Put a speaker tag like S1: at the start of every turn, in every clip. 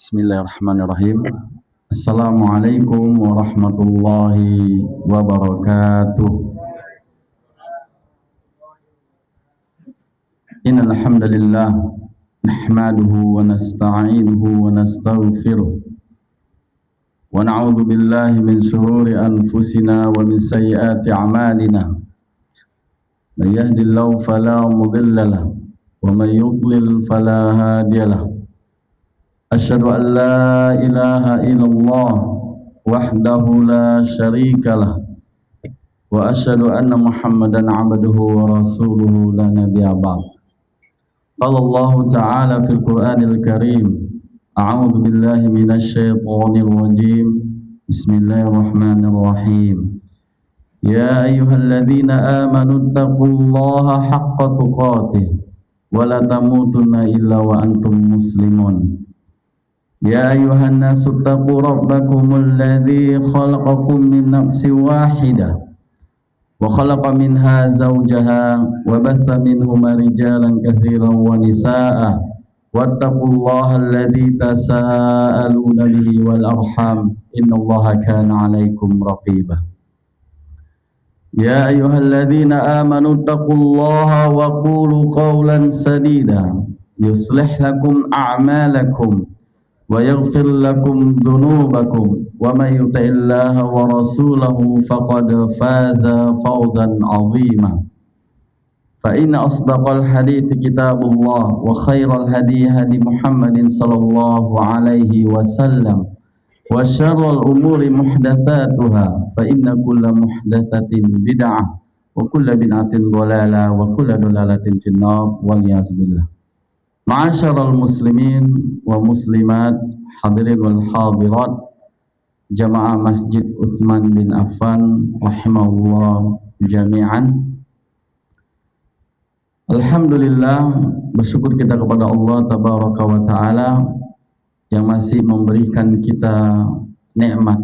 S1: Bismillahirrahmanirrahim. Assalamualaikum warahmatullahi wabarakatuh. Innal hamdalillah nahmaduhu wa nasta'inuhu wa nastaghfiruh wa na'udzu billahi min shururi anfusina wa min sayyiati a'malina. May yahdihillahu fala mudilla lahu wa may yudlil fala hadiyalah. Asyhadu an la ilaha illallah wahdahu la syarikalah wa asyhadu anna Muhammadan abduhu wa rasuluhu la nabiyya ba'd. Qala Allah ta'ala fil Qur'anil Karim, a'udzu billahi minasy syaithanir rajim. Bismillahirrahmanirrahim. Ya ayyuhalladzina amanu taqullaha haqqa tuqatih wa la tamutunna illa wa antum muslimun. Ya ayuhan nasu taqu rabbakumul ladzi khalaqakum min nafsin wahidah wa khalaqa minha zawjaha wa batha minhuma rijalan katsiran wa nisaa'a wattaqullaha alladzi tasaaluna bihi wal arham innallaha kana 'alaikum raqiba. Ya ayyuhalladzina amanu taqullaha wa qulu qawlan sadida yuslih lakum a'malakum wa yaghfir lakum dhunubakum wa may yuti'illaha wa rasulahu faqad faza fawzan 'azima. Fa inna asdaqal hadithi kitabullah wa khairal hadi hadi Muhammadin sallallahu alaihi wasallam wa syarrul umuri muhdatsatuha fa inna kulla muhdatsatin bid'ah wa kulla bid'atin dhalalah wa kulla dhalalatin finnar wal yaz billah. Ma'asyiral muslimin wa muslimat, hadirin wal hadirat, jamaah Masjid Utsman bin Affan rahimahullah jami'an. Alhamdulillah, bersyukur kita kepada Allah tabaraka wa taala yang masih memberikan kita nikmat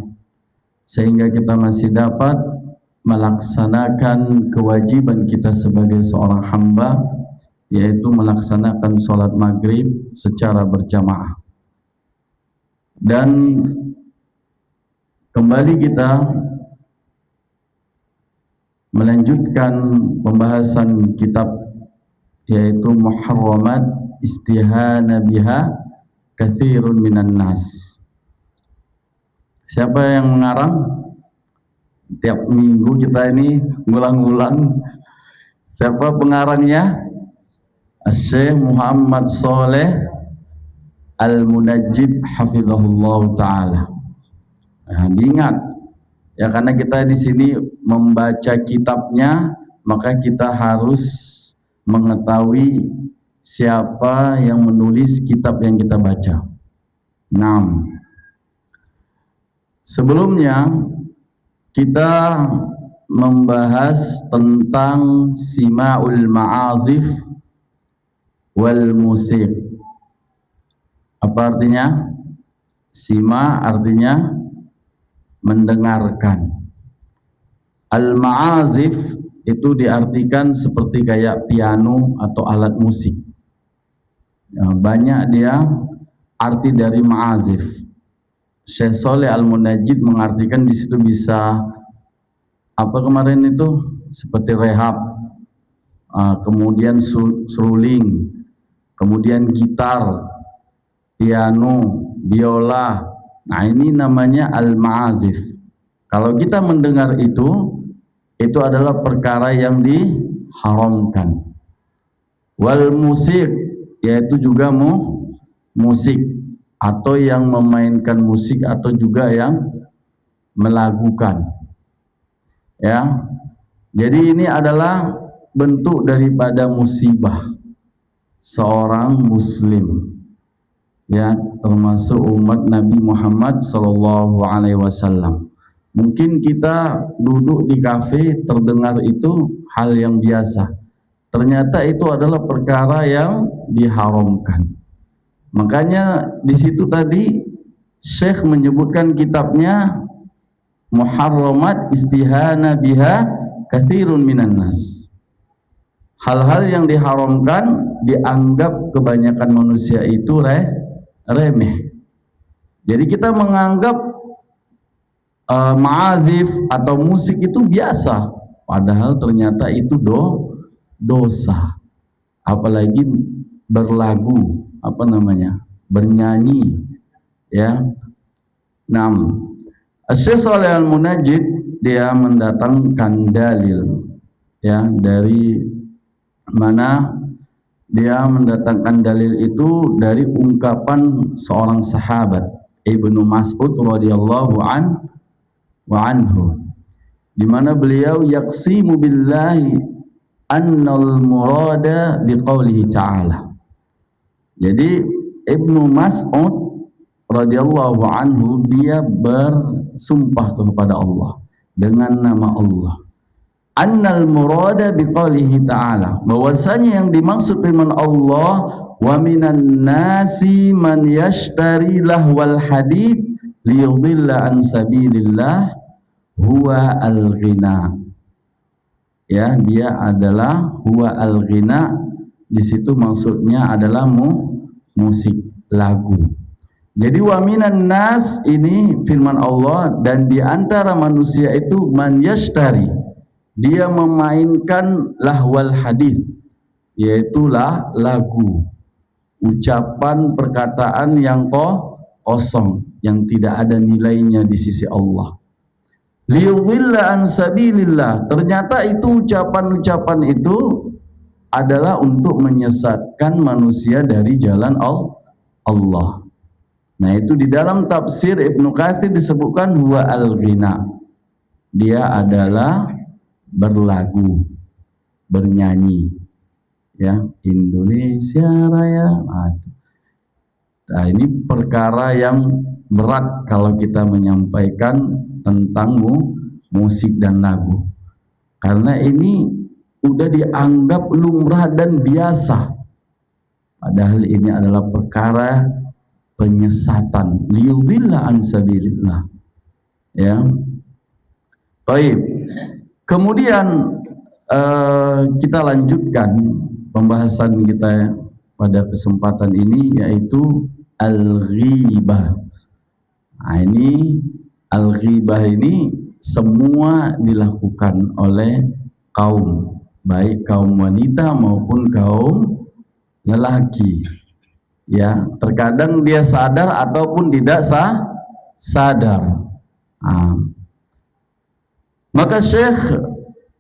S1: sehingga kita masih dapat melaksanakan kewajiban kita sebagai seorang hamba, yaitu melaksanakan sholat maghrib secara berjamaah. Dan kembali kita melanjutkan pembahasan kitab, yaitu Muharramat Istihana Biha Katsirun Minan Nas. Siapa yang mengarang? Tiap minggu kita ini ngulang-ngulang. Siapa pengarangnya? Syekh Muhammad Shalih Al-Munajjid hafizahullah ta'ala. Nah, diingat ya, karena kita di sini membaca kitabnya, maka kita harus mengetahui siapa yang menulis kitab yang kita baca. 6. Sebelumnya kita membahas tentang sima'ul ma'azif wal musik. Apa artinya? Sima artinya mendengarkan. Al-ma'azif itu diartikan seperti kayak piano atau alat musik. Ya, banyak dia arti dari ma'azif. Syekh Shalih Al-Munajjid mengartikan di situ bisa apa kemarin itu, seperti rehab, kemudian seruling, kemudian gitar, piano, biola. Nah, ini namanya al-ma'azif. Kalau kita mendengar itu adalah perkara yang diharamkan. Wal musik, yaitu juga musik, atau yang memainkan musik atau juga yang melagukan. Ya. Jadi ini adalah bentuk daripada musibah seorang muslim, ya, termasuk umat Nabi Muhammad sallallahu alaihi wasallam. Mungkin kita duduk di kafe terdengar itu hal yang biasa. Ternyata itu adalah perkara yang diharamkan. Makanya di situ tadi Syekh menyebutkan kitabnya Muharramat Istihana Biha Katsirun Minan Nas. Hal-hal yang diharamkan dianggap kebanyakan manusia itu remeh. Jadi kita menganggap ma'azif atau musik itu biasa, padahal ternyata itu dosa. Apalagi berlagu, apa namanya, bernyanyi, ya. Nah, Syekh Shalih Al-Munajjid dia mendatangkan dalil, ya, dari mana dia mendatangkan dalil itu dari ungkapan seorang sahabat Ibnu Mas'ud radhiyallahu anhu, di mana beliau yaksimu billahi annal murada biqaulihi ta'ala. Jadi Ibnu Mas'ud radhiyallahu anhu dia bersumpah kepada Allah dengan nama Allah, annal murada biqaulihi ta'ala, bahwasanya yang dimaksud firman Allah, wa minan nasi man yashtari lahwal hadits liyudilla an sabilillah huwa al-ghina. Ya, dia adalah huwa al-ghina, di situ maksudnya adalah musik, lagu. Jadi wa minan nas ini firman Allah, dan di antara manusia itu man yashtari, dia memainkan lahwal hadis, yaitu lagu, ucapan perkataan yang kosong, yang tidak ada nilainya di sisi Allah. Liyudilla an sabilillah, ternyata itu ucapan-ucapan itu adalah untuk menyesatkan manusia dari jalan Allah. Nah, itu di dalam tafsir Ibnu Katsir disebutkan huwa al-ghina, dia adalah berlagu, bernyanyi, ya, Indonesia Raya. Nah, ini perkara yang berat kalau kita menyampaikan tentang musik dan lagu, karena ini udah dianggap lumrah dan biasa, padahal ini adalah perkara penyesatan, liyudilla an sabilillah, ya. Baik. Kemudian kita lanjutkan pembahasan kita pada kesempatan ini, yaitu al-ghibah. Nah, ini al-ghibah ini semua dilakukan oleh kaum, baik kaum wanita maupun kaum lelaki, ya. Terkadang dia sadar ataupun tidak sadar. Maka Syekh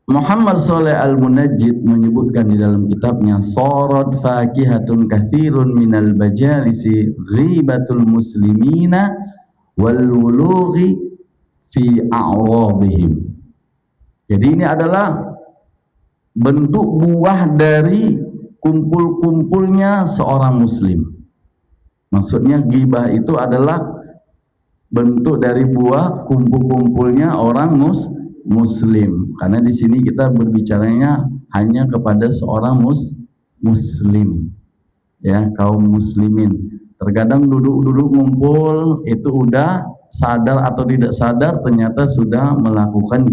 S1: Muhammad Shalih Al-Munajjid menyebutkan di dalam kitabnya, sarat fakihatun katsirun minal bajalisi ghibatul muslimina wal wulughi fi a'rabihim. Jadi ini adalah bentuk buah dari kumpul-kumpulnya seorang muslim. Maksudnya ghibah itu adalah bentuk dari buah kumpul-kumpulnya orang muslim, karena di sini kita berbicaranya hanya kepada seorang muslim, ya, kaum muslimin. Terkadang duduk-duduk ngumpul itu udah sadar atau tidak sadar ternyata sudah melakukan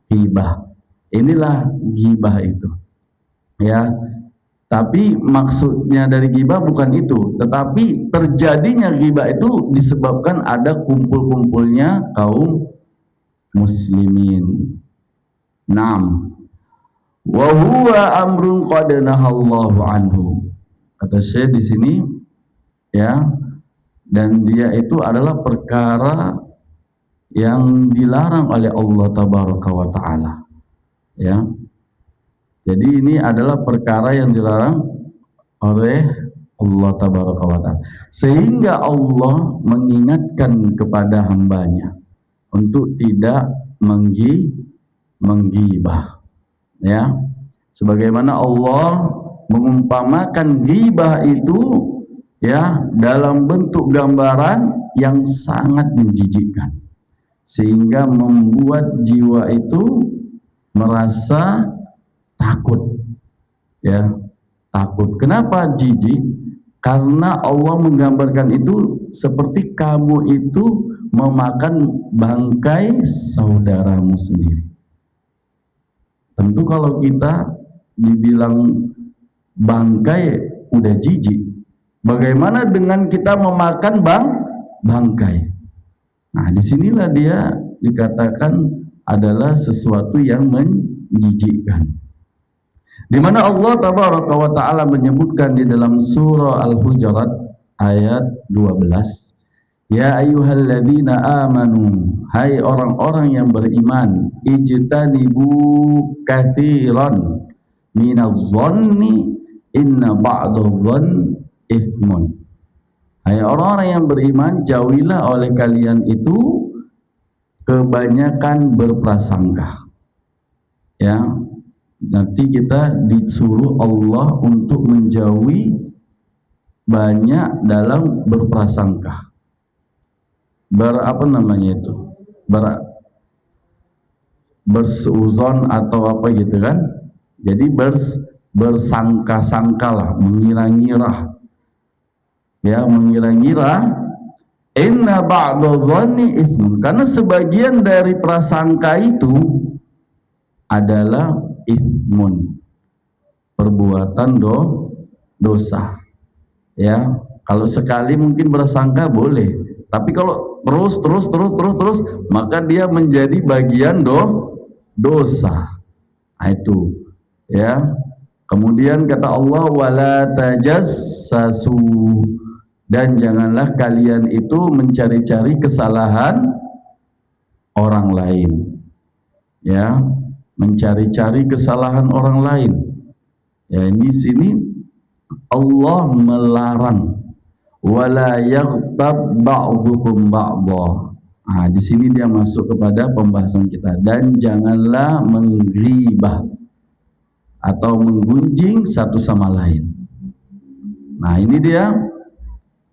S1: ghibah. Inilah ghibah itu, ya. Tapi maksudnya dari ghibah bukan itu, tetapi terjadinya ghibah itu disebabkan ada kumpul-kumpulnya kaum muslimin. Naam. Wa huwa amrun qad nahallahu anhu. Kata Syekh di sini, ya, dan dia itu adalah perkara yang dilarang oleh Allah tabaraka wa taala, ya. Jadi ini adalah perkara yang dilarang oleh Allah tabaraka wa taala, sehingga Allah mengingatkan kepada hambanya untuk tidak menggibah, ya. Sebagaimana Allah mengumpamakan ghibah itu, ya, dalam bentuk gambaran yang sangat menjijikkan, sehingga membuat jiwa itu merasa takut, ya, takut. Kenapa jijik? Karena Allah menggambarkan itu seperti kamu itu memakan bangkai saudaramu sendiri. Tentu kalau kita dibilang bangkai udah jijik, bagaimana dengan kita memakan bangkai. Nah, disinilah dia dikatakan adalah sesuatu yang menjijikkan. Di mana Allah Tabaraka wa Ta'ala menyebutkan di dalam surah Al-Hujurat ayat 12, ya ayyuhalladzina amanu, hai orang-orang yang beriman, ijtanibu katsiran minadh-dhanni inna ba'dadh-dhanni itsmun. Hai orang-orang yang beriman, jauhilah oleh kalian itu kebanyakan berprasangka. Ya, nanti kita disuruh Allah untuk menjauhi banyak dalam berprasangka. Bersuzon atau apa gitu kan. Jadi bersangka-sangkalah, mengira-ngira. Ya, mengira-ngira, inna ba'dadh-dhanni itsmun, karena sebagian dari prasangka itu adalah itsmun, perbuatan dosa. Ya, kalau sekali mungkin bersangka boleh, tapi kalau terus, maka dia menjadi bagian dosa. Nah, itu ya. Kemudian kata Allah, wala tajassasu, dan janganlah kalian itu mencari-cari kesalahan orang lain. Ya, mencari-cari kesalahan orang lain. Ya, di sini Allah melarang, wala yaghtab ba'dukum ba'dha. Nah, di sini dia masuk kepada pembahasan kita, dan janganlah menggibah atau menggunjing satu sama lain. Nah, ini dia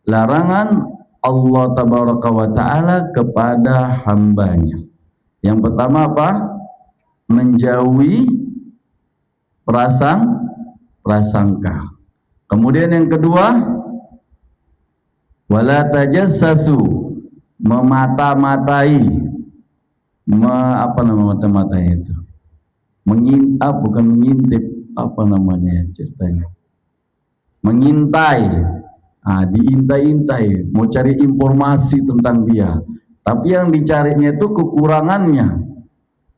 S1: larangan Allah Tabaraka wa Ta'ala kepada hambanya. Yang pertama apa? Menjauhi prasangka. Kemudian yang kedua, wala tajassasu, memata-matai. Apa nama mata-matai itu? Bukan mengintip, apa namanya ceritanya? Mengintai. Nah, diintai-intai, mau cari informasi tentang dia. Tapi yang dicarinya itu kekurangannya.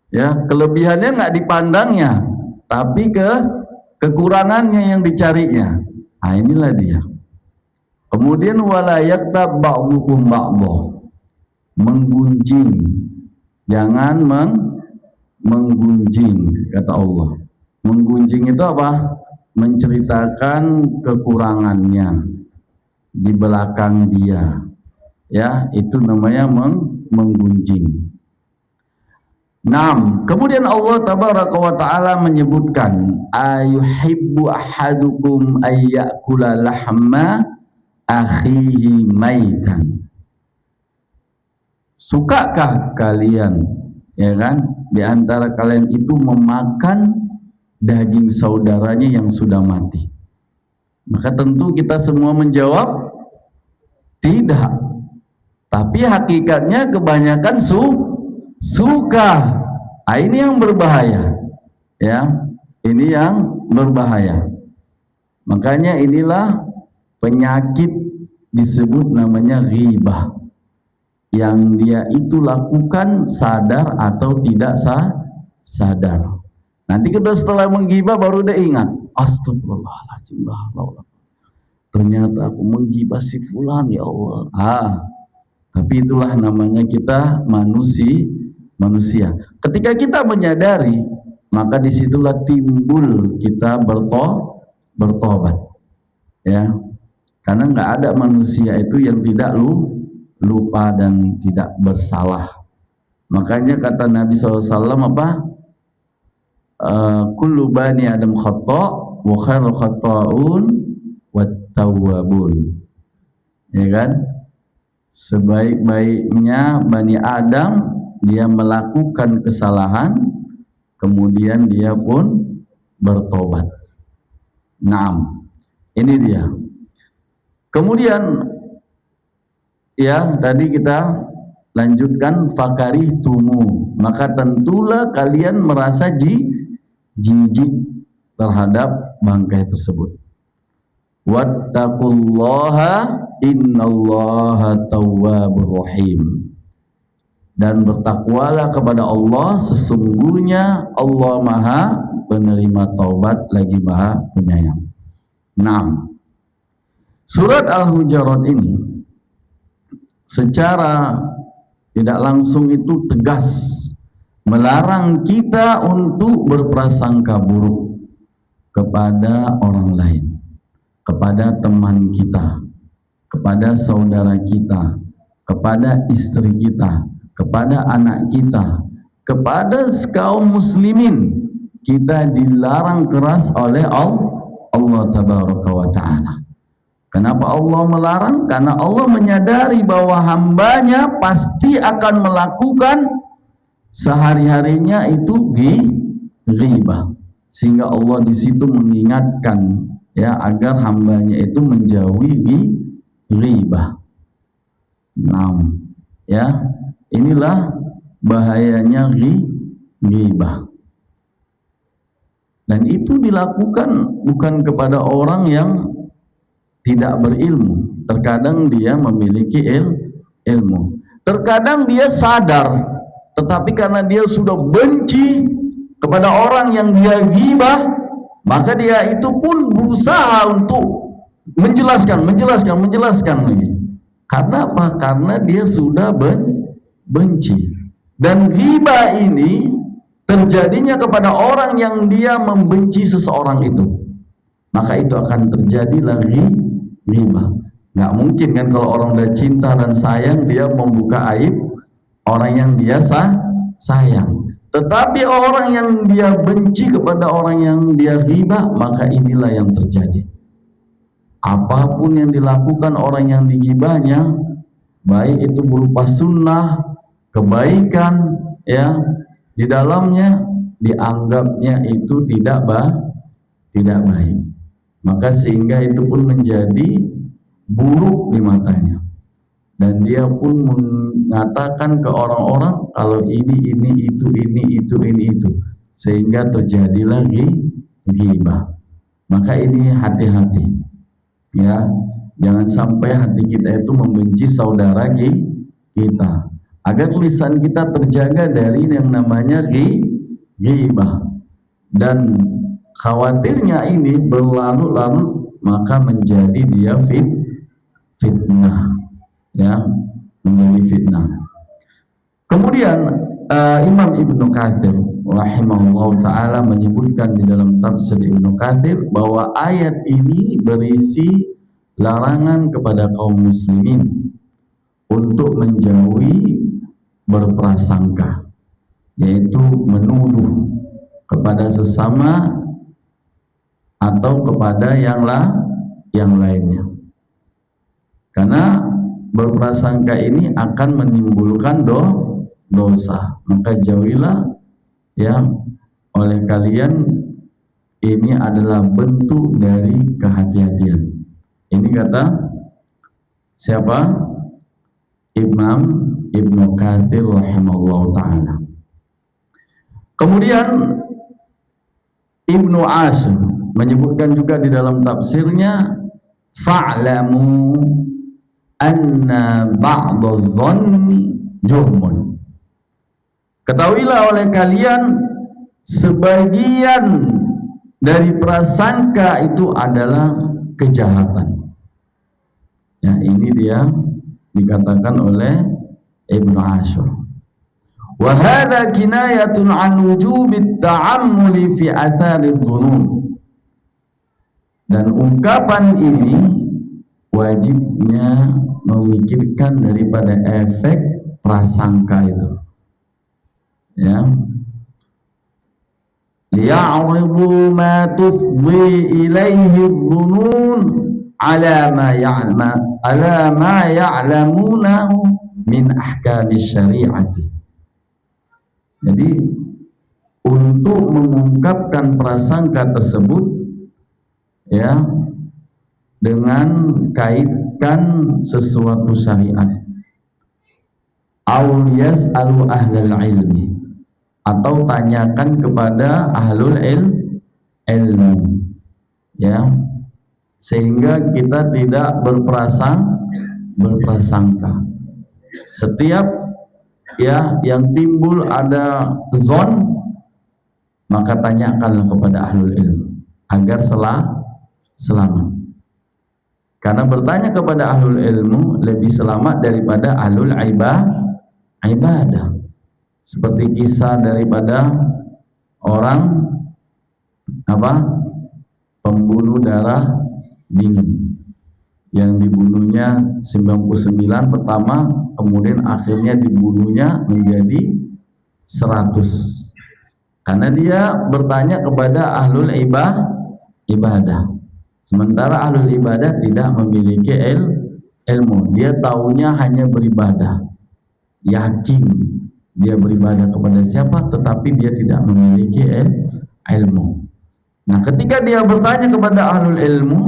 S1: Ya, kelebihannya nggak dipandangnya, tapi kekurangannya yang dicarinya. Nah, inilah dia. Kemudian wala yaktab ba'dukum ba'dha, menggunjing. Jangan menggunjing, kata Allah. Menggunjing itu apa? Menceritakan kekurangannya di belakang dia. Ya, itu namanya menggunjing. 6. Kemudian Allah Tabaraka wa Ta'ala menyebutkan, ayuhibbu ahadukum ayyakula lahma akhihi maitan. Sukakah kalian, ya kan, di antara kalian itu memakan daging saudaranya yang sudah mati? Maka tentu kita semua menjawab tidak. Tapi hakikatnya kebanyakan suka. Nah, ini yang berbahaya. Ya, ini yang berbahaya. Makanya inilah penyakit disebut namanya ghibah. Yang dia itu lakukan sadar atau tidak sadar. Nanti kita setelah menggibah baru dia ingat, astagfirullahaladzim, ternyata aku menggibah si fulan, ya Allah. Tapi itulah namanya kita manusia. Ketika kita menyadari, maka disitulah timbul kita bertobat. Ya, karena nggak ada manusia itu yang tidak lupa dan tidak bersalah. Makanya kata Nabi SAW apa? Kullu bani Adam khata' wa khairul khata'un wat tawwabun. Ya kan? Sebaik-baiknya Bani Adam dia melakukan kesalahan, kemudian dia pun bertobat. 6. Ini dia. Kemudian ya, tadi kita lanjutkan fakarihtumu, maka tentulah kalian merasa jijik terhadap bangkai tersebut. Wattaqullaha innallaha tawwabur rahim. Dan bertakwalah kepada Allah, sesungguhnya Allah Maha penerima taubat lagi Maha penyayang. Nah, surat Al-Hujurat ini secara tidak langsung itu tegas melarang kita untuk berprasangka buruk kepada orang lain, kepada teman kita, kepada saudara kita, kepada istri kita, kepada anak kita, kepada kaum muslimin. Kita dilarang keras oleh Allah Tabaraka wa Ta'ala. Kenapa Allah melarang? Karena Allah menyadari bahwa hambanya pasti akan melakukan sehari-harinya itu ghibah. Sehingga Allah di situ mengingatkan ya agar hambanya itu menjauhi ghibah. Nah, ya, inilah bahayanya ghibah. Dan itu dilakukan bukan kepada orang yang tidak berilmu. Terkadang dia memiliki ilmu. Terkadang dia sadar, tetapi karena dia sudah benci kepada orang yang dia ghibah, maka dia itu pun berusaha untuk menjelaskan lagi. Karena apa? Karena dia sudah benci. Dan ghibah ini terjadinya kepada orang yang dia membenci seseorang itu, maka itu akan terjadi lagi ghibah. Nggak mungkin kan kalau orang udah cinta dan sayang dia membuka aib orang yang dia sayang. Tetapi orang yang dia benci kepada orang yang dia ghibah, maka inilah yang terjadi. Apapun yang dilakukan orang yang digibahnya, baik itu berupa sunnah, kebaikan, ya, di dalamnya dianggapnya itu tidak baik. Maka sehingga itu pun menjadi buruk di matanya. Dan dia pun mengatakan ke orang-orang kalau ini itu. Sehingga terjadi lagi ghibah. Maka ini hati-hati. Ya, jangan sampai hati kita itu membenci saudara kita. Agar lisan kita terjaga dari yang namanya ghibah. Dan khawatirnya ini berlarut-larut maka menjadi dia fitnah, ya, menjadi fitnah. Kemudian Imam Ibnu Katsir rahimahullah ta'ala menyebutkan di dalam tafsir Ibnu Katsir bahwa ayat ini berisi larangan kepada kaum muslimin untuk menjauhi berprasangka, yaitu menuduh kepada sesama atau kepada yang lainnya. Karena berprasangka ini akan menimbulkan dosa. Maka jauhilah ya oleh kalian, ini adalah bentuk dari kehati-hatian. Ini kata siapa? Imam Ibnu Katsir rahimahullah ta'ala. Kemudian Ibnu Ashur menyebutkan juga di dalam tafsirnya, fa'lamu anna ba'dadh dhanni jurmun. Ketahuilah oleh kalian sebagian dari prasangka itu adalah kejahatan. Ya, ini dia dikatakan oleh Ibnu Ashur. Wa hadha kinayatun an wujubit ta'ammuli fi atharil dhunun. Dan ungkapan ini wajibnya memikirkan daripada efek prasangka itu. Ya. Liya'ridu ma tufdi ilaihi dhunun ala ma ya'lamunahu min ahkami syari'ati. Jadi untuk mengungkapkan prasangka tersebut, ya, dengan kaitkan sesuatu syariat, aw yas'alu ahlal ilmi, atau tanyakan kepada ahlul ilmu, ya, sehingga kita tidak berprasangka. Setiap ya yang timbul ada zon, maka tanyakanlah kepada ahlul ilmu agar selamat. Karena bertanya kepada ahlul ilmu lebih selamat daripada ahlul ibadah. Seperti kisah daripada orang pembunuh darah dingin yang dibunuhnya 99 pertama, kemudian akhirnya dibunuhnya menjadi 100 karena dia bertanya kepada ahlul ibadah. Sementara ahlul ibadah tidak memiliki ilmu, dia taunya hanya beribadah, yakin dia beribadah kepada siapa, tetapi dia tidak memiliki ilmu. Nah, ketika dia bertanya kepada ahlul ilmu,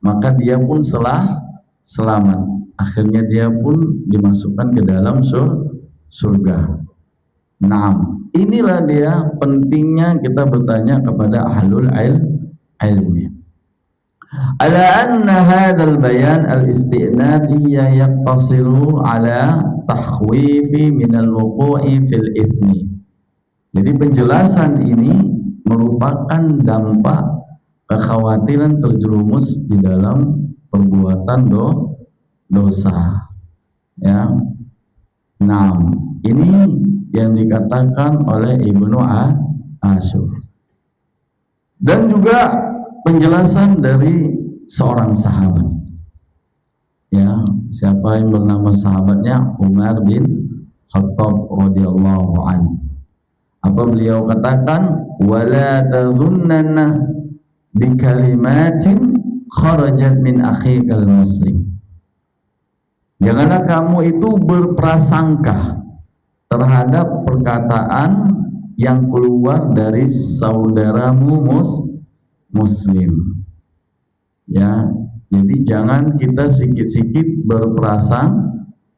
S1: maka dia pun selamat. Akhirnya dia pun dimasukkan ke dalam surga. Nah, inilah dia pentingnya kita bertanya kepada ahlul ilmi. Ala anna hadzal bayan al-isti'nafiyya yaqtasiru ala takhwifi minal wuqu'i fil ithmi. Jadi penjelasan ini merupakan dampak kekhawatiran terjerumus di dalam perbuatan dosa. Ya. Nah, ini yang dikatakan oleh Ibnu Asyur. Dan juga penjelasan dari seorang sahabat. Ya, siapa yang bernama sahabatnya? Umar bin Khattab radhiyallahu anhu. Apa beliau katakan? Wala tadhunnanna bi kalimatin kharajat min akhikal muslim. Janganlah kamu itu berprasangka terhadap perkataan yang keluar dari saudaramu muslim. Ya, jadi jangan kita sikit-sikit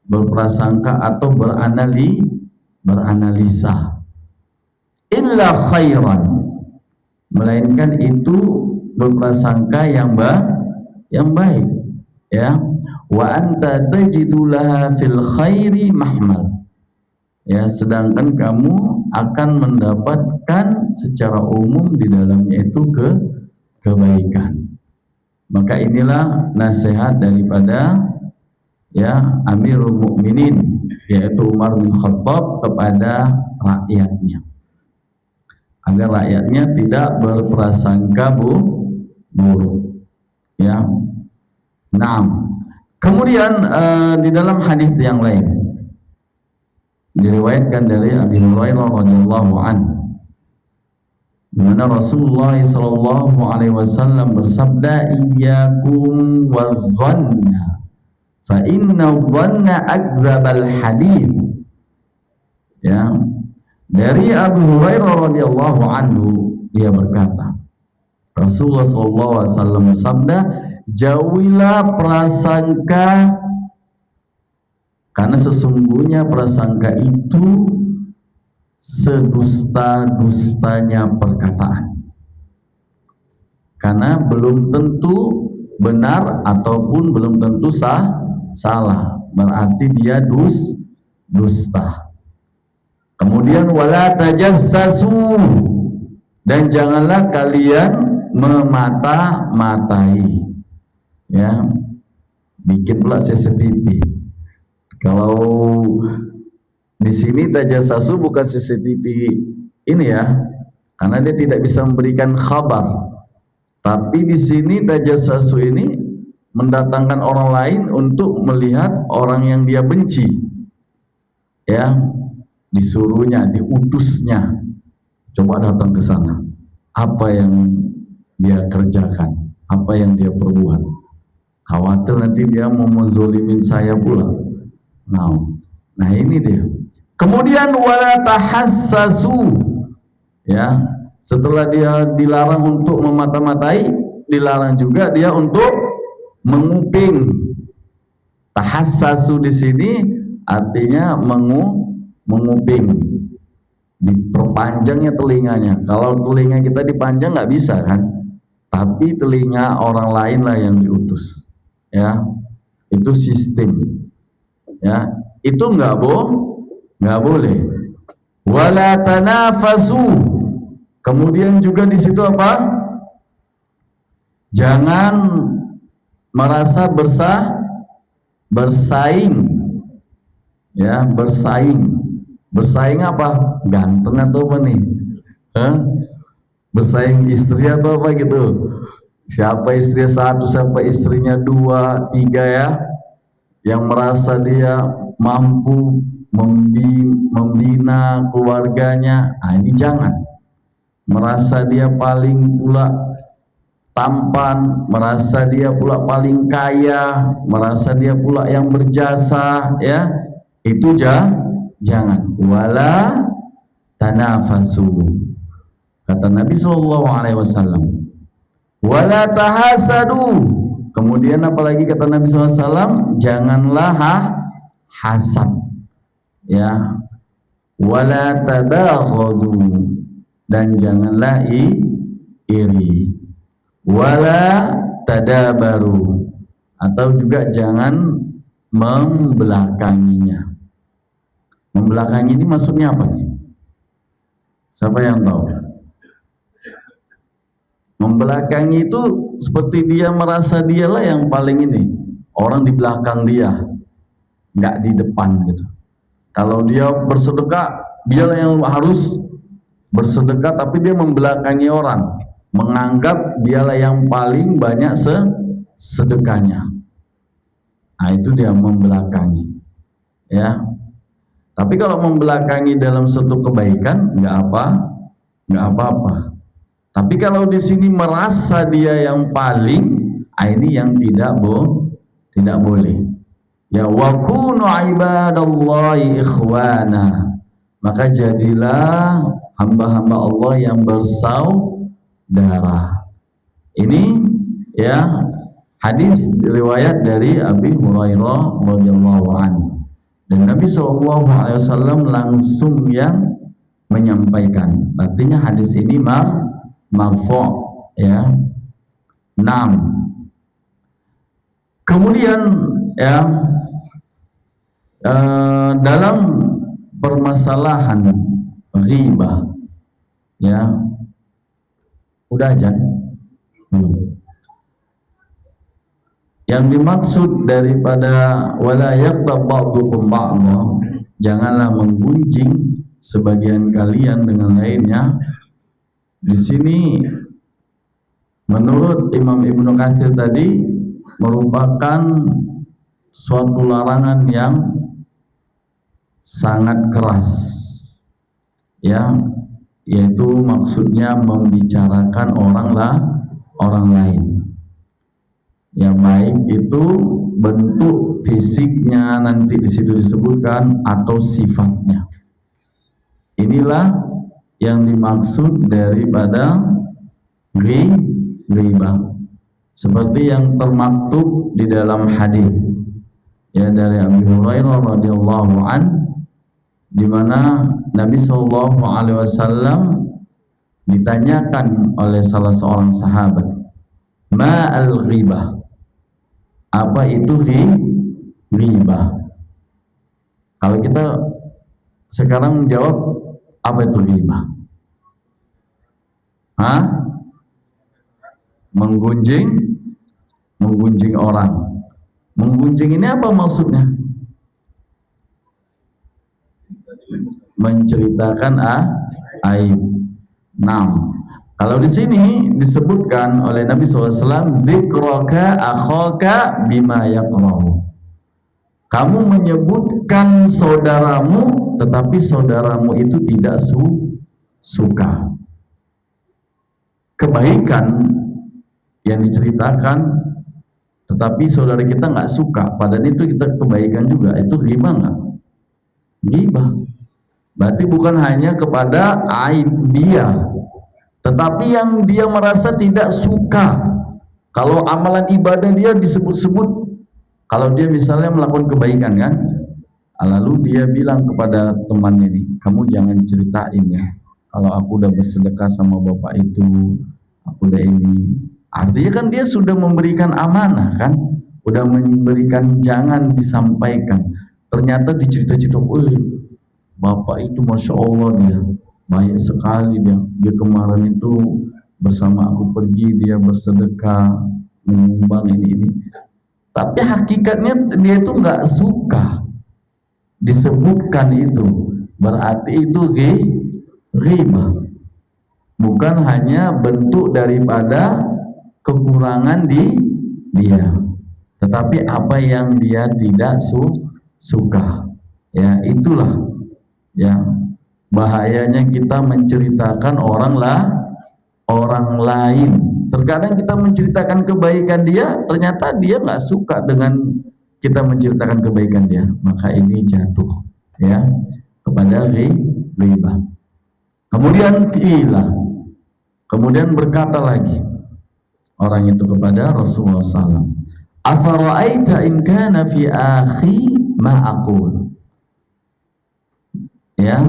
S1: berprasangka atau beranalisa. Illa khairan, melainkan itu berprasangka yang baik. Ya, wa anta tajidulaha fil khairi mahmal. Ya, sedangkan kamu akan mendapatkan secara umum di dalamnya itu kebaikan. Maka inilah nasihat daripada ya Amirul Mukminin, yaitu Umar bin Khattab kepada rakyatnya, agar rakyatnya tidak berprasangka buruk. Ya. Nah, kemudian di dalam hadis yang lain diriwayatkan dari Abi Hurairah radhiyallahu anhu, di mana Rasulullah sallallahu alaihi wasallam bersabda, iyyakum wadh-dhanna fa inna dhanna akdzabal hadits. Ya, dari Abu Hurairah radhiyallahu anhu, dia berkata, Rasulullah sallallahu alaihi wasallam bersabda, jauhilah prasangka, karena sesungguhnya prasangka itu sedusta-dustanya perkataan. Karena belum tentu benar ataupun belum tentu salah, berarti dia dusta. Kemudian wala tajassasu, dan janganlah kalian memata-matai. Ya, bikin pula CCTV. Kalau di sini tajassasu bukan CCTV ini ya, karena dia tidak bisa memberikan kabar. Tapi di sini tajassasu ini mendatangkan orang lain untuk melihat orang yang dia benci. Ya, disuruhnya, diutusnya, coba datang ke sana. Apa yang dia kerjakan, apa yang dia perbuat. Khawatir nanti dia mau menzolimin saya pula. Nah ini dia. Kemudian wala tahassasu, ya, setelah dia dilarang untuk memata-matai, dilarang juga dia untuk menguping. Tahassasu di sini artinya menguping, diperpanjangnya telinganya. Kalau telinga kita dipanjang nggak bisa kan, tapi telinga orang lain lah yang diutus. Ya, Itu sistem. Ya, itu nggak boleh. Wala tanafasu. Kemudian juga di situ apa? Jangan merasa bersaing. Ya, bersaing. Bersaing apa? Ganteng atau apa nih? Hah? Bersaing istri atau apa gitu? Siapa istrinya satu, siapa istrinya dua, tiga ya? Yang merasa dia mampu membina keluarganya, ini jangan. Merasa dia paling pula tampan, merasa dia pula paling kaya, merasa dia pula yang berjasa, ya itu jangan. Wala tanafasu, kata Nabi SAW. Wala tahasadu, kemudian apalagi kata Nabi SAW, janganlah hasad, ya. Wala tabaghadu, dan janganlah iri. Wala tadabaru, atau juga jangan membelakanginya. Membelakangi ini maksudnya apa nih? Siapa yang tahu? Membelakangi itu seperti dia merasa dialah yang paling ini, orang di belakang dia, nggak di depan gitu. Kalau dia bersedekah, dialah yang harus bersedekah, tapi dia membelakangi orang, menganggap dialah yang paling banyak sedekahnya. Nah, itu dia membelakangi, ya. Tapi kalau membelakangi dalam suatu kebaikan, nggak apa-apa. Tapi kalau di sini merasa dia yang paling, ini yang tidak boleh. Ya, wa kunu ibadallahi ikhwana, maka jadilah hamba-hamba Allah yang bersaudara. Ini ya hadis riwayat dari Abi Hurairah radhiyallahu anhu, dan Nabi SAW langsung yang menyampaikan. Artinya hadis ini marfu', ya. 6. Kemudian ya dalam permasalahan ghibah, ya, udah ajan belum? Yang dimaksud daripada wala yaqtab ba'dukum ba'dha, janganlah menggunjing sebagian kalian dengan lainnya. Di sini menurut Imam Ibnu Katsir tadi merupakan suatu larangan yang sangat keras, ya, yaitu maksudnya membicarakan orang lain, ya, baik itu bentuk fisiknya nanti di situ disebutkan atau sifatnya. Inilah yang dimaksud daripada ghibah, seperti yang termaktub di dalam hadis, ya, dari Abi Hurairah radhiyallahu an, di mana Nabi SAW ditanyakan oleh salah seorang sahabat, ma al-ghibah, apa itu ghibah? Kalau kita sekarang menjawab, apa itu ghibah? Menggunjing orang. Menggunjing ini apa maksudnya? Menceritakan aib. Kalau di sini disebutkan oleh Nabi SAW, dzikraka akhaka bima yakrahu. Kamu menyebutkan saudaramu, tetapi saudaramu itu tidak suka. Kebaikan yang diceritakan, tetapi saudara kita nggak suka, padahal itu kita kebaikan juga, itu ghibah nggak? Ghibah. Berarti bukan hanya kepada aib dia, tetapi yang dia merasa tidak suka. Kalau amalan ibadah dia disebut-sebut, kalau dia misalnya melakukan kebaikan kan, lalu dia bilang kepada temannya nih, kamu jangan ceritain ya, kalau aku udah bersedekah sama bapak itu, aku udah ini. Artinya kan dia sudah memberikan amanah kan, udah memberikan jangan disampaikan, ternyata dicerita-cerita, bapak itu masya Allah dia baik sekali, dia kemarin itu bersama aku pergi, dia bersedekah, menyumbang ini. Tapi hakikatnya dia itu nggak suka disebutkan itu, berarti itu ghibah, bukan hanya bentuk daripada kekurangan di dia, tetapi apa yang dia tidak suka. Ya, itulah ya bahayanya kita menceritakan orang lain. Terkadang kita menceritakan kebaikan dia, ternyata dia nggak suka dengan kita menceritakan kebaikan dia, maka ini jatuh ya kepada ghibah. Kemudian berkata lagi orang itu kepada Rasulullah SAW, afara'aita in kana fi akhi ma aqul. Ya,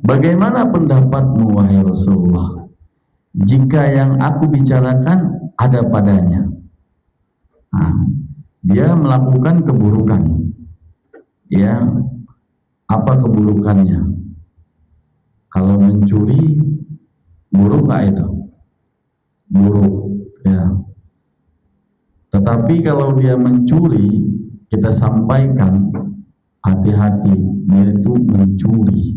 S1: bagaimana pendapatmu wahai Rasulullah jika yang aku bicarakan ada padanya? Dia melakukan keburukan. Ya, apa keburukannya? Kalau mencuri, buruk nggak itu? Buruk, ya. Tetapi kalau dia mencuri, kita sampaikan, hati-hati, dia itu mencuri.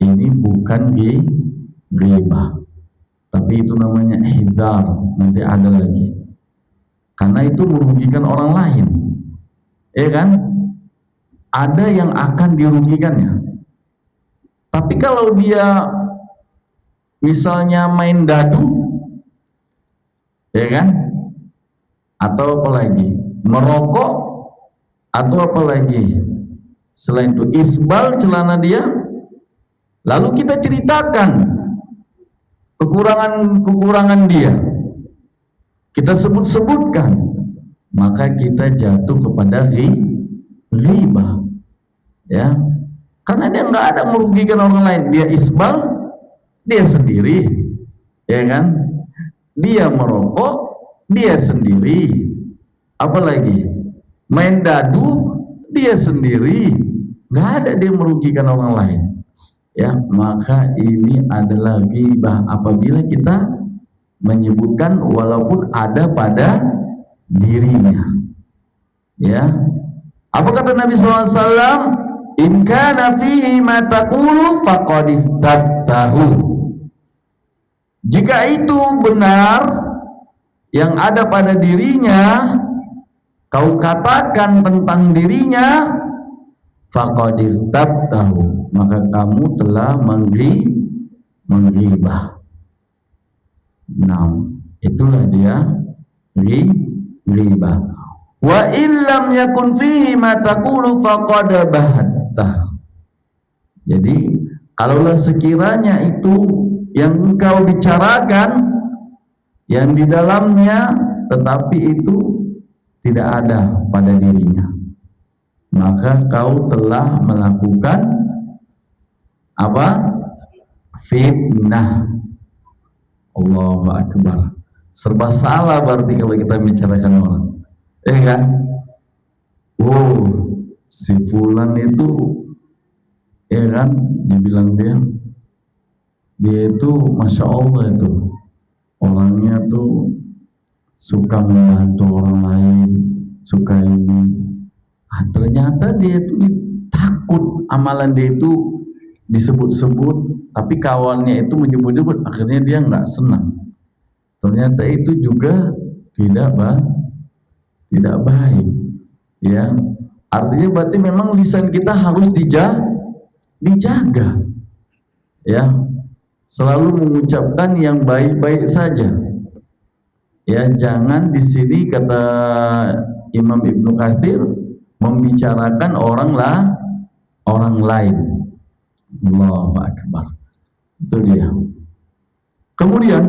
S1: Ini bukan ghibah, tapi itu namanya hidar. Nanti ada lagi, karena itu merugikan orang lain, ya kan? Ada yang akan dirugikannya. Tapi kalau dia misalnya main dadu, ya kan? Atau apalagi merokok, atau apalagi selain itu isbal celana dia, lalu kita ceritakan kekurangan dia, kita sebut-sebutkan, maka kita jatuh kepada ghibah, ya, karena dia nggak ada merugikan orang lain. Dia isbal, dia sendiri, ya kan? Dia merokok, dia sendiri. Apalagi main dadu, dia sendiri. Nggak ada dia merugikan orang lain. Ya, maka ini adalah ghibah apabila kita menyebutkan walaupun ada pada dirinya. Ya, apa kata Nabi SAW? In kana fihi ma taqulu faqad ihtabtahu. Jika itu benar yang ada pada dirinya, kau katakan tentang dirinya, faqad ihtabtahu, maka kamu telah menggibah. Nah, itulah dia ghibah. Wa illam yakun fihi ma taqulu faqad bahatta. Jadi kalaulah sekiranya itu yang engkau bicarakan yang di dalamnya tetapi itu tidak ada pada dirinya, maka kau telah melakukan apa? Fitnah. Allahu Akbar. Serba salah berarti kalau kita bicarakan orang, kan? Si fulan itu, ya kan, dibilang dia itu masya Allah itu orangnya tuh suka membantu orang lain, suka ini. Ternyata dia itu takut amalan dia itu disebut-sebut, tapi kawannya itu menyebut-nyebut, akhirnya dia nggak senang. Ternyata itu juga tidak baik, ya. Artinya berarti memang lisan kita harus dijaga, ya. Selalu mengucapkan yang baik-baik saja, ya. Jangan di sini kata Imam Ibnu Katsir membicarakan orang lain. Allahu Akbar. Itu dia. Kemudian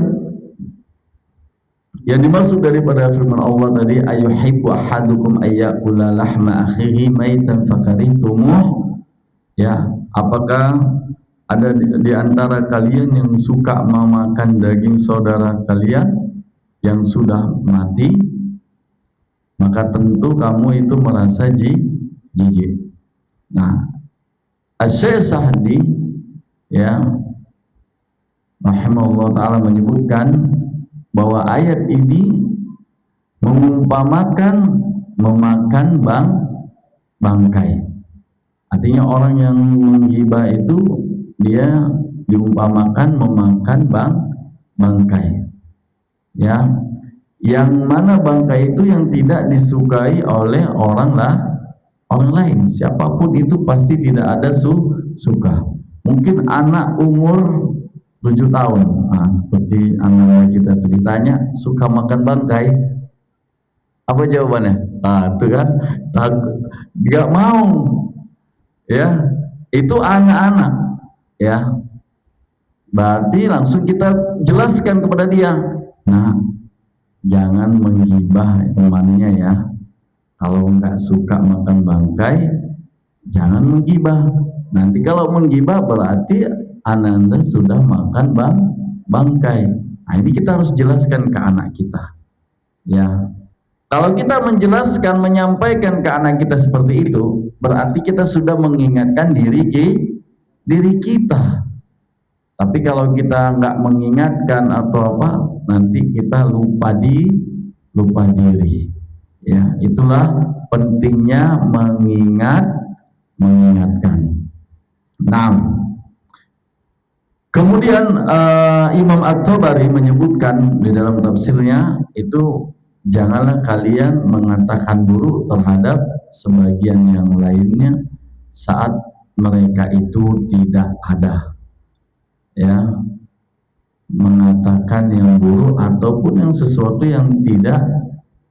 S1: yang dimaksud daripada firman Allah tadi, ayuhibbu ahadukum ayyakula lahma akhihi maitan fakarihtumuh. Ya, apakah ada di antara kalian yang suka memakan daging saudara kalian yang sudah mati? maka tentu kamu itu merasa jijik. Nah, Asy-Syaikh Sa'di ya rahimahullah taala menyebutkan bahwa ayat ini mengumpamakan memakan bangkai. Artinya orang yang menggibah itu dia diumpamakan memakan bangkai. Ya, yang mana bangkai itu yang tidak disukai oleh orang lain. Siapapun itu pasti tidak ada suka. Mungkin anak umur 7 tahun, nah, seperti anak kita tuh ditanya suka makan bangkai, apa jawabannya? Nah, itu kan nggak mau, ya. Itu anak-anak, ya. Berarti langsung kita jelaskan kepada dia, nah, jangan menggibah temannya ya. Kalau nggak suka makan bangkai, jangan menggibah. Nanti kalau menggibah berarti Anda sudah makan bangkai. Nah, ini kita harus jelaskan ke anak kita. Ya, kalau kita menjelaskan, menyampaikan ke anak kita seperti itu, berarti kita sudah mengingatkan diri kita. Tapi kalau kita nggak mengingatkan atau apa, nanti kita lupa diri. Ya, itulah pentingnya mengingatkan. Nah, kemudian Imam At-Tabari menyebutkan di dalam tafsirnya itu, janganlah kalian mengatakan buruk terhadap sebagian yang lainnya saat mereka itu tidak ada. Ya, mengatakan yang buruk ataupun yang sesuatu yang tidak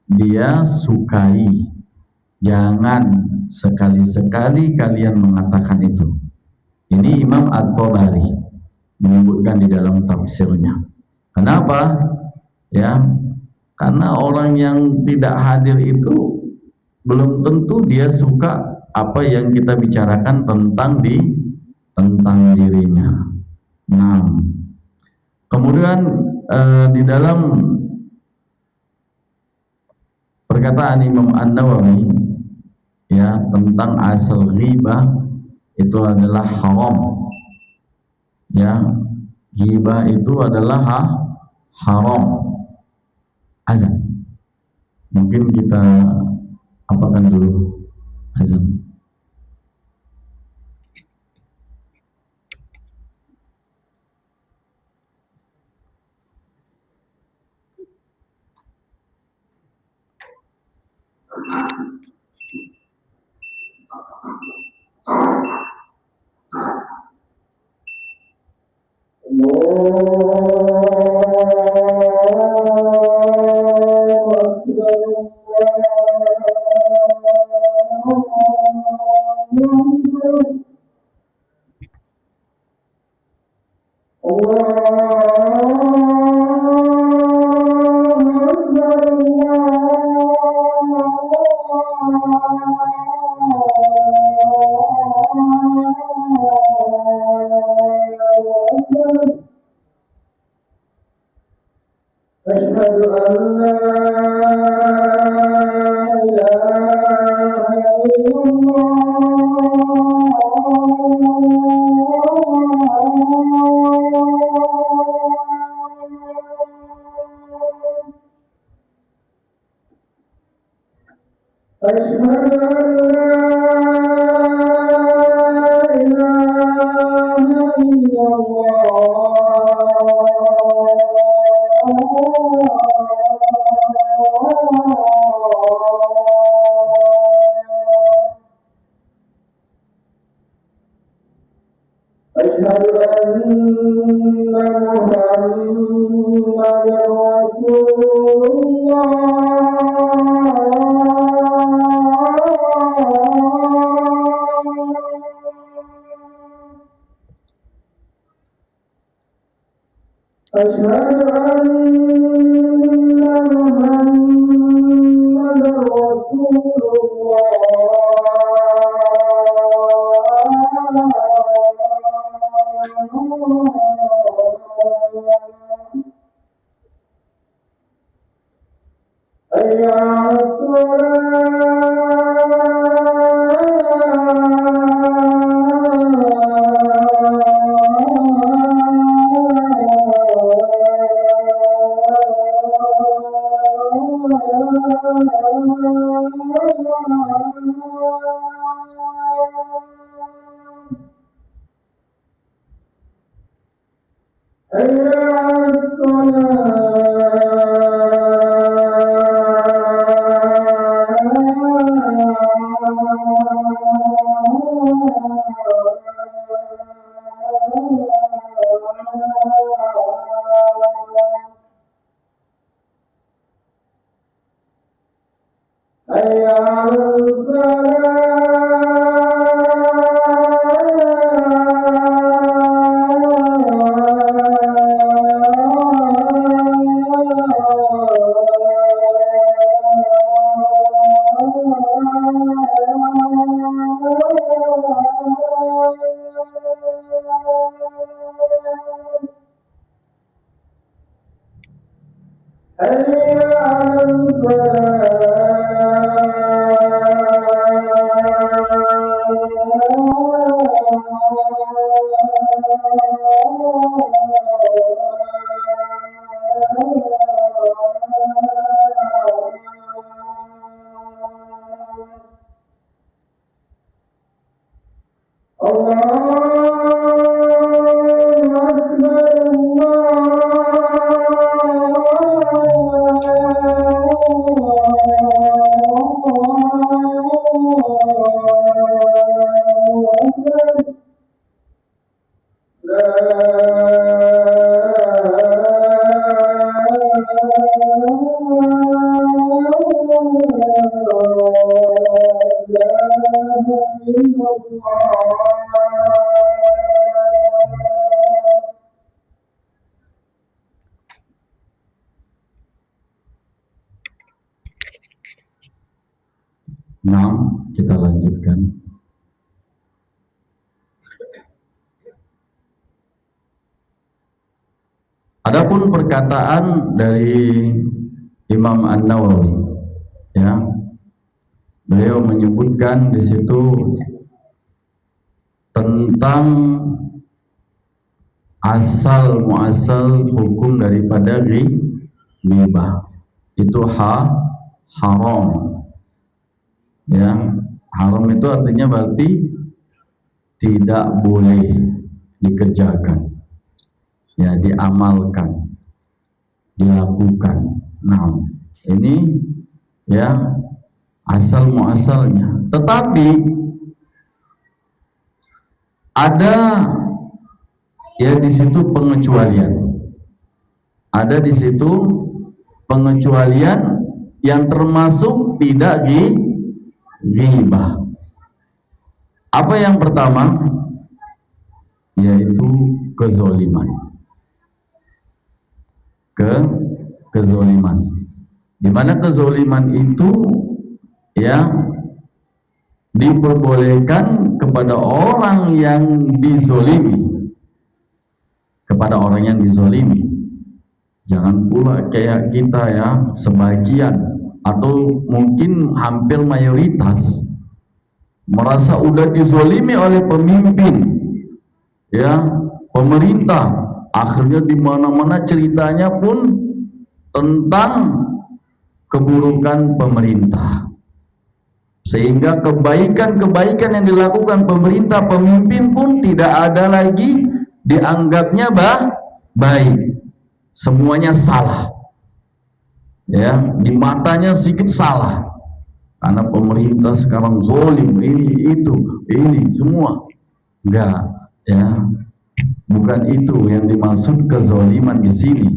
S1: dia sukai. Jangan sekali-sekali kalian mengatakan itu. Ini Imam At-Tabari menyebutkan di dalam tafsirnya. Kenapa? Ya, karena orang yang tidak hadir itu belum tentu dia suka apa yang kita bicarakan tentang dirinya. Nah, kemudian di dalam perkataan Imam An-Nawawi ya tentang asal ghibah itu adalah haram. Ya, ghibah itu adalah haram. Azan. Mungkin kita apakan dulu azan. أشهد أن لا إله إلا الله أشهد أن لا إله إلا أشهد أن محمدا رسول أشهد أن محمدا رسول حي على Nah, kita lanjutkan. Adapun perkataan dari Imam An-Nawawi, ya, beliau menyebutkan di situ tentang asal muasal hukum daripada ghibah. Itu haram. Ya, haram itu artinya berarti tidak boleh dikerjakan, ya, diamalkan, dilakukan. Nah, ini ya asal muasalnya. Tetapi ada ya di situ pengecualian. Ada di situ pengecualian yang termasuk tidak ghibah. Apa yang pertama? Yaitu kezoliman. Kezoliman. Di mana kezoliman itu ya diperbolehkan kepada orang yang dizolimi. Kepada orang yang dizolimi. Jangan pula kayak kita ya, sebagian atau mungkin hampir mayoritas merasa udah dizolimi oleh pemimpin, ya, pemerintah. Akhirnya di mana-mana ceritanya pun tentang keburukan pemerintah, sehingga kebaikan-kebaikan yang dilakukan pemerintah, pemimpin pun tidak ada lagi dianggapnya baik. Semuanya salah, ya, di matanya sedikit salah karena pemerintah sekarang zolim, ini itu, ini semua. Enggak, ya, bukan itu yang dimaksud kezoliman di sini.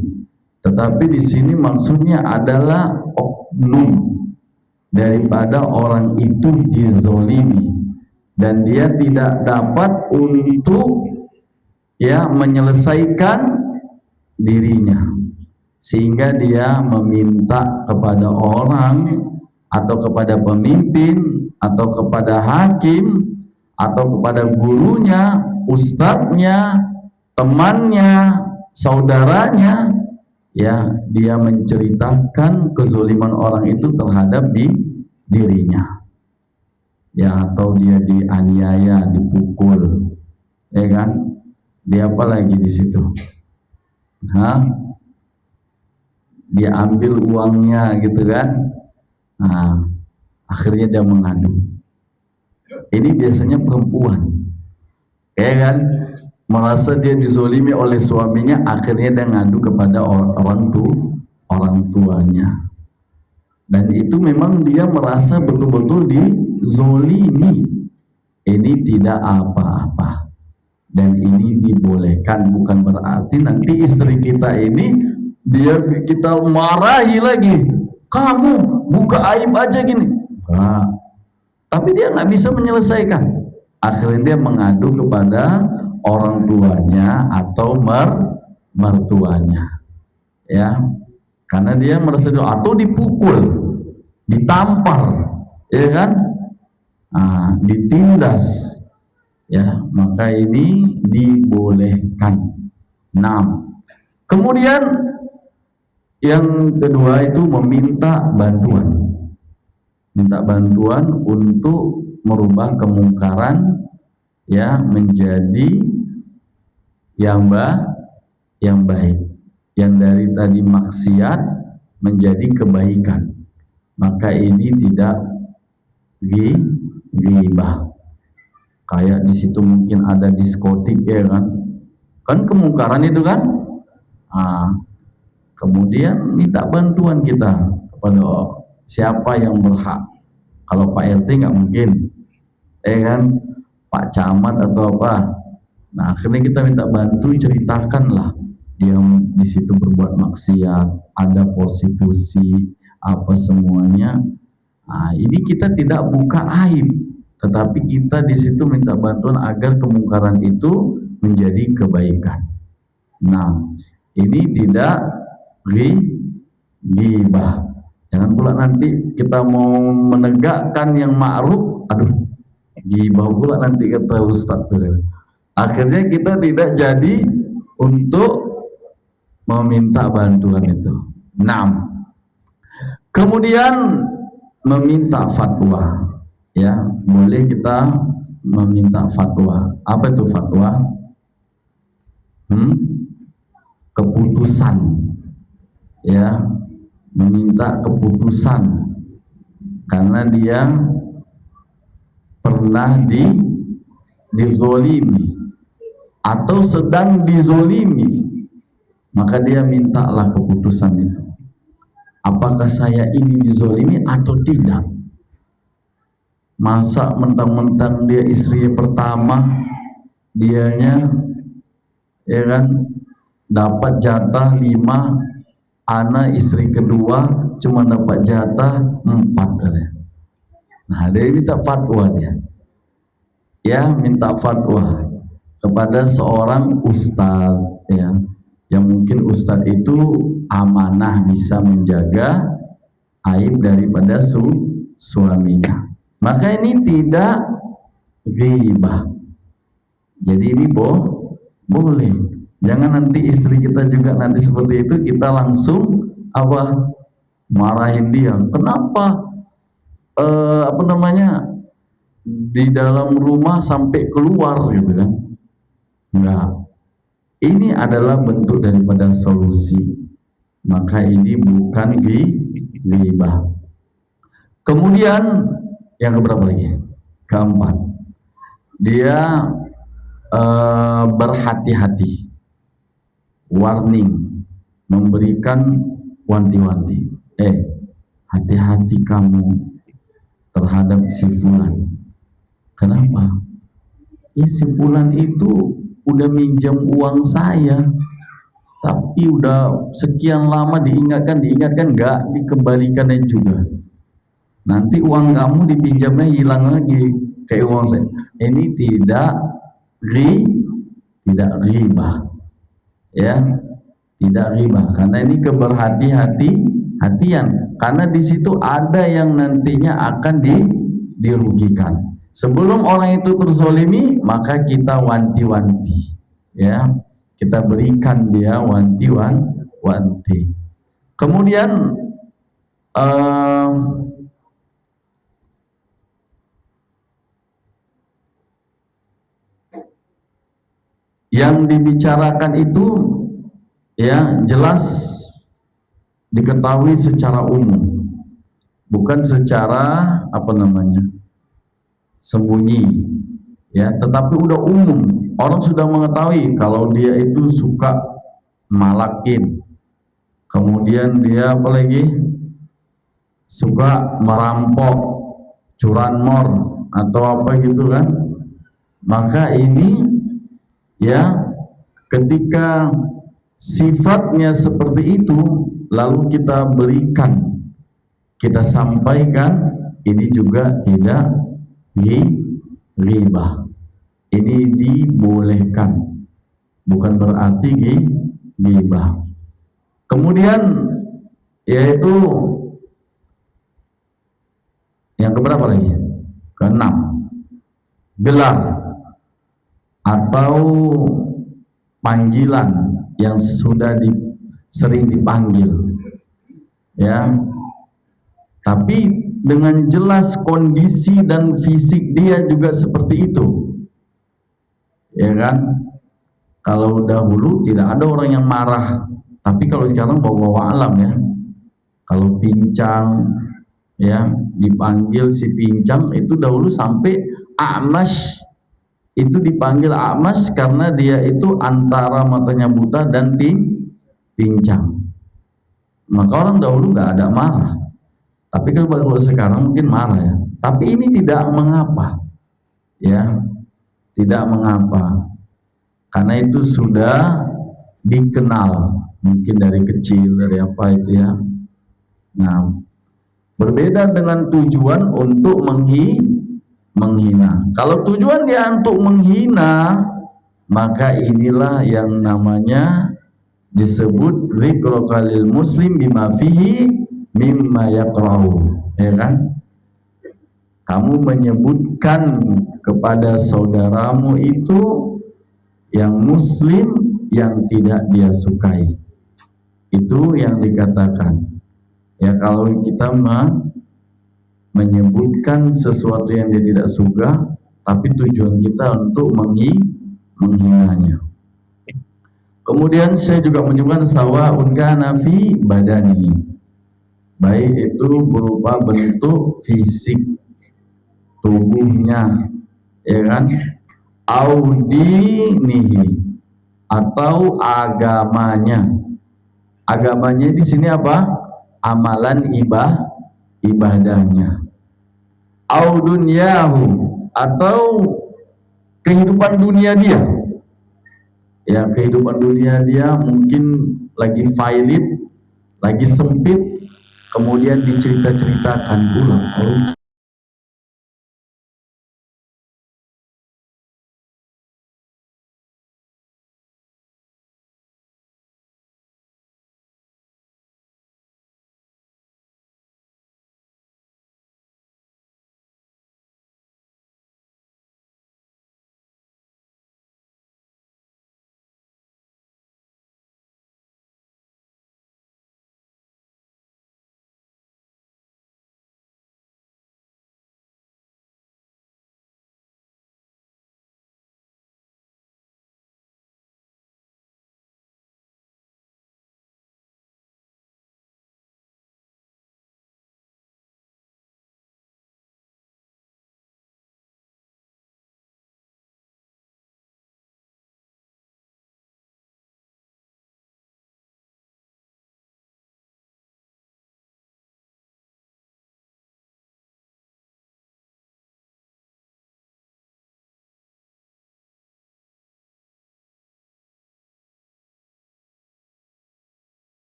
S1: Tetapi di sini maksudnya adalah oknum daripada orang itu dizolimi dan dia tidak dapat untuk ya menyelesaikan dirinya, sehingga dia meminta kepada orang atau kepada pemimpin atau kepada hakim atau kepada gurunya, ustadznya, temannya, saudaranya ya, dia menceritakan kezoliman orang itu terhadap dirinya, ya, atau dia dianiaya, dipukul, ya kan? Dia apa lagi di situ? Hah? Dia ambil uangnya gitu kan? Nah, akhirnya dia mengadu. Ini biasanya perempuan, ya kan? Merasa dia dizolimi oleh suaminya, akhirnya dia ngadu kepada orang tuanya. Dan itu memang dia merasa betul-betul dizolimi. Ini tidak apa-apa. Dan ini dibolehkan, bukan berarti nanti istri kita ini kita marahi lagi. Kamu buka aib aja gini. Nah, tapi dia nggak bisa menyelesaikan. Akhirnya dia mengadu kepada orang tuanya atau mertuanya, ya, karena dia merasa atau dipukul, ditampar, ya kan, ditindas, ya, maka ini dibolehkan. Nah, kemudian yang kedua itu meminta bantuan. Minta bantuan untuk merubah kemungkaran, ya, menjadi yang baik, yang dari tadi maksiat menjadi kebaikan. Maka ini tidak ghibah. Kayak di situ mungkin ada diskotik, ya kan? Kan kemungkaran itu kan? Kemudian minta bantuan kita kepada siapa yang berhak. Kalau Pak RT nggak mungkin, kan, Pak Camat atau apa. Nah, akhirnya kita minta bantu, ceritakanlah dia di situ berbuat maksiat, ada prostitusi, apa semuanya. Nah, ini kita tidak buka aib, tetapi kita di situ minta bantuan agar kemungkaran itu menjadi kebaikan. Nah, ini tidak ghibah. Jangan pula nanti kita mau menegakkan yang ma'ruf, aduh, ghibah pula nanti kata Ustaz tuh. Akhirnya kita tidak jadi untuk meminta bantuan itu. Nah, kemudian meminta fatwa, ya, boleh kita meminta fatwa. Apa itu fatwa? Keputusan, ya, meminta keputusan karena dia pernah dizolimi atau sedang dizolimi, maka dia mintalah keputusan itu. Apakah saya ini dizolimi atau tidak? Masa mentang-mentang dia istri pertama, dianya, ya kan, dapat jatah 5, anak istri kedua cuma dapat jatah 4. Nah, dia minta fatwa dia. Ya, minta fatwa kepada seorang ustaz, ya, yang mungkin ustaz itu amanah, bisa menjaga aib daripada suaminya. Maka ini tidak ghibah. Jadi ini boleh. Jangan nanti istri kita juga nanti seperti itu, kita langsung apa, marahin dia. Kenapa di dalam rumah sampai keluar gitu kan? Enggak. Ini adalah bentuk daripada solusi. Maka ini bukan ghibah. Kemudian yang keberapa lagi? Keempat, dia berhati-hati, warning, memberikan wanti-wanti. Hati-hati kamu terhadap si fulan. Kenapa? Si fulan itu udah minjam uang saya, tapi udah sekian lama diingatkan nggak dikembalikannya juga. Nanti uang kamu dipinjamnya hilang lagi kayak uang saya. Ini tidak ghibah, ya, tidak ghibah, karena ini keberhati-hatian, karena di situ ada yang nantinya akan dirugikan. Sebelum orang itu terzolimi, maka kita wanti-wanti, ya, kita berikan dia wa anti. Kemudian yang dibicarakan itu ya jelas diketahui secara umum, bukan secara apa namanya sembunyi ya, tetapi udah umum, orang sudah mengetahui kalau dia itu suka malakin, kemudian dia apalagi suka merampok, curanmor atau apa gitu kan. Maka ini ya, ketika sifatnya seperti itu lalu kita berikan, kita sampaikan, ini juga tidak ghibah. Ini dibolehkan, bukan berarti ghibah. Kemudian yaitu yang keberapa lagi? Keenam, gelar atau panggilan yang sudah sering dipanggil ya, tapi dengan jelas kondisi dan fisik dia juga seperti itu ya kan. Kalau dahulu tidak ada orang yang marah, tapi kalau sekarang bawa alam ya, kalau pincang ya dipanggil si pincang, itu dahulu sampai A'mash itu dipanggil A'mash karena dia itu antara matanya buta dan pincang. Maka orang dahulu nggak ada marah, tapi kalau sekarang mungkin marah ya. Tapi ini tidak mengapa ya, tidak mengapa, karena itu sudah dikenal mungkin dari kecil, dari apa itu ya. Nah, berbeda dengan tujuan untuk menghina. Kalau tujuan dia untuk menghina, maka inilah yang namanya disebut zikrul muslim bima fihi mimma yakrahu, ya kan? Kamu menyebutkan kepada saudaramu itu yang muslim yang tidak dia sukai. Itu yang dikatakan. Ya, kalau kita menyebutkan sesuatu yang dia tidak suka, tapi tujuan kita untuk menghinanya. Kemudian saya juga menyebutkan sawa'un kana fi badani, baik itu berupa bentuk fisik tubuhnya, ya kan, audinihi atau agamanya. Agamanya di sini apa? Amalan ibadahnya. Audunyahu atau kehidupan dunia dia. Ya, kehidupan dunia dia mungkin lagi valid, lagi sempit, kemudian dicerita-ceritakan pula.